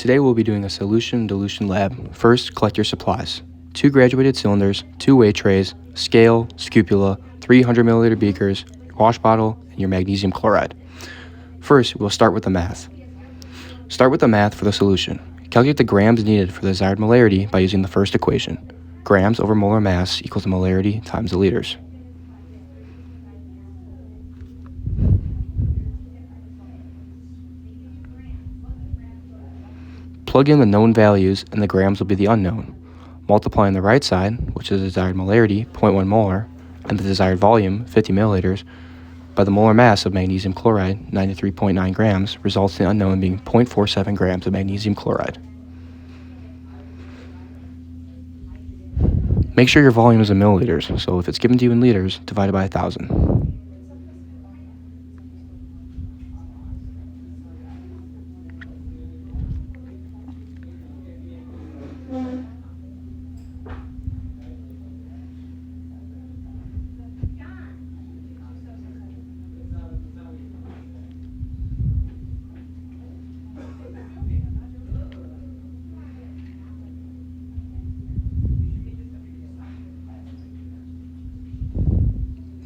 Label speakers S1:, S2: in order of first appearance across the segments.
S1: Today we'll be doing a Solution-Dilution Lab. First, collect your supplies. 2 graduated cylinders, 2 weigh trays, scale, scupula, 300 milliliter beakers, wash bottle, and your magnesium chloride. First, we'll start with the math. Start with the math for the solution. Calculate the grams needed for the desired molarity by using the first equation. Grams over molar mass equals the molarity times the liters. Plug in the known values and the grams will be the unknown. Multiplying the right side, which is the desired molarity, 0.1 molar, and the desired volume, 50 milliliters, by the molar mass of magnesium chloride, 93.9 grams, results in the unknown being 0.47 grams of magnesium chloride. Make sure your volume is in milliliters, so if it's given to you in liters, divide it by 1,000.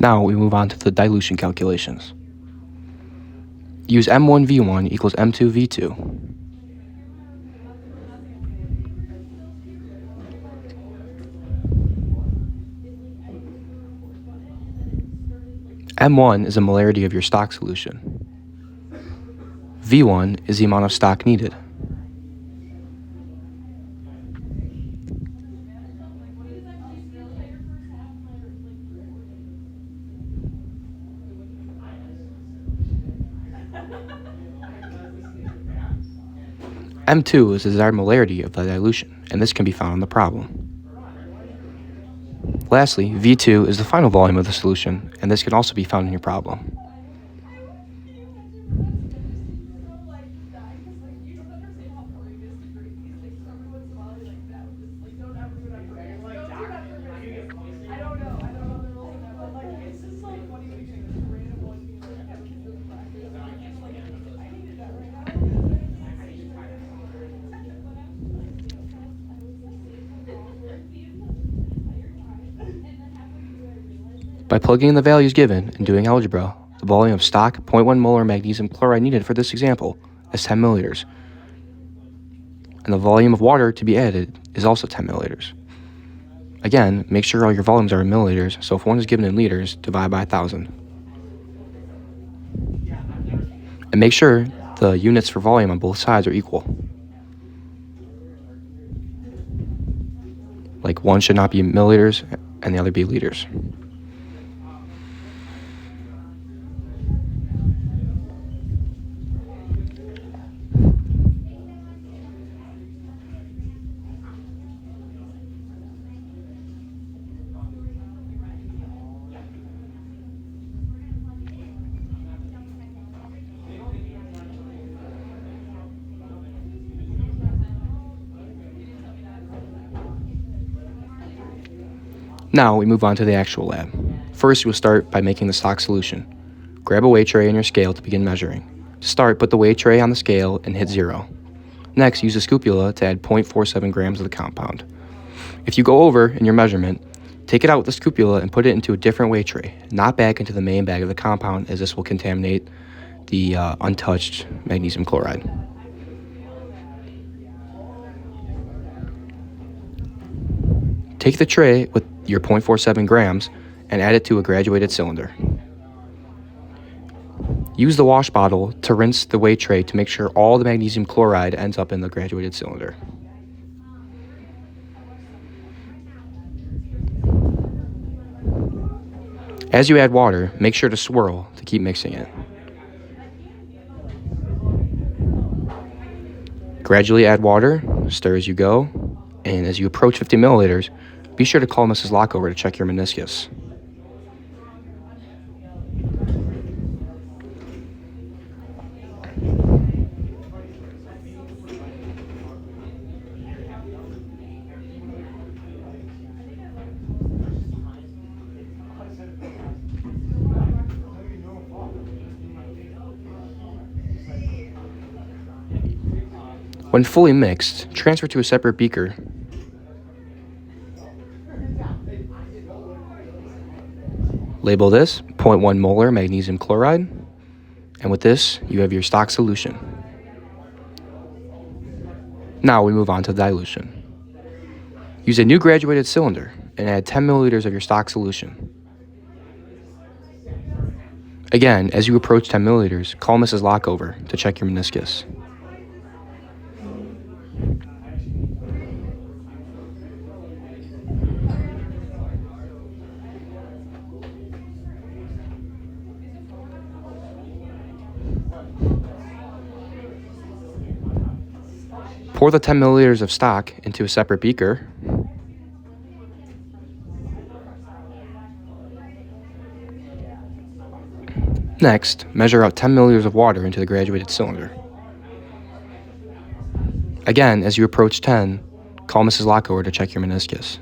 S1: Now we move on to the dilution calculations. Use M1V1 equals M2V2. M1 is the molarity of your stock solution. V1 is the amount of stock needed. M2 is the desired molarity of the dilution, and this can be found in the problem. Lastly, V2 is the final volume of the solution, and this can also be found in your problem. By plugging in the values given and doing algebra, the volume of stock 0.1 molar magnesium chloride needed for this example is 10 milliliters, and the volume of water to be added is also 10 milliliters. Again, make sure all your volumes are in milliliters, so if one is given in liters, divide by 1,000. And make sure the units for volume on both sides are equal. Like one should not be milliliters and the other be liters. Now we move on to the actual lab. First, we'll start by making the stock solution. Grab a weigh tray and your scale to begin measuring. To start, put the weigh tray on the scale and hit 0. Next, use a scupula to add 0.47 grams of the compound. If you go over in your measurement, take it out with the scupula and put it into a different weigh tray, not back into the main bag of the compound, as this will contaminate the untouched magnesium chloride. Take the tray with your 0.47 grams and add it to a graduated cylinder. Use the wash bottle to rinse the weigh tray to make sure all the magnesium chloride ends up in the graduated cylinder. As you add water, make sure to swirl to keep mixing it. Gradually add water, stir as you go, and as you approach 50 milliliters, be sure to call Mrs. Locke over to check your meniscus. When fully mixed, transfer to a separate beaker. Label this 0.1 molar magnesium chloride, and with this, you have your stock solution. Now we move on to dilution. Use a new graduated cylinder and add 10 milliliters of your stock solution. Again, as you approach 10 milliliters, call Mrs. Lockover to check your meniscus. Pour the 10 milliliters of stock into a separate beaker. Next, measure out 10 milliliters of water into the graduated cylinder. Again, as you approach 10, call Mrs. Lockover to check your meniscus.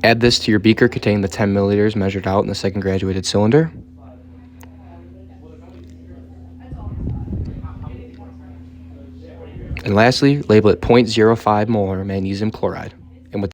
S1: Add this to your beaker containing the 10 milliliters measured out in the second graduated cylinder. And lastly, label it 0.05 molar magnesium chloride.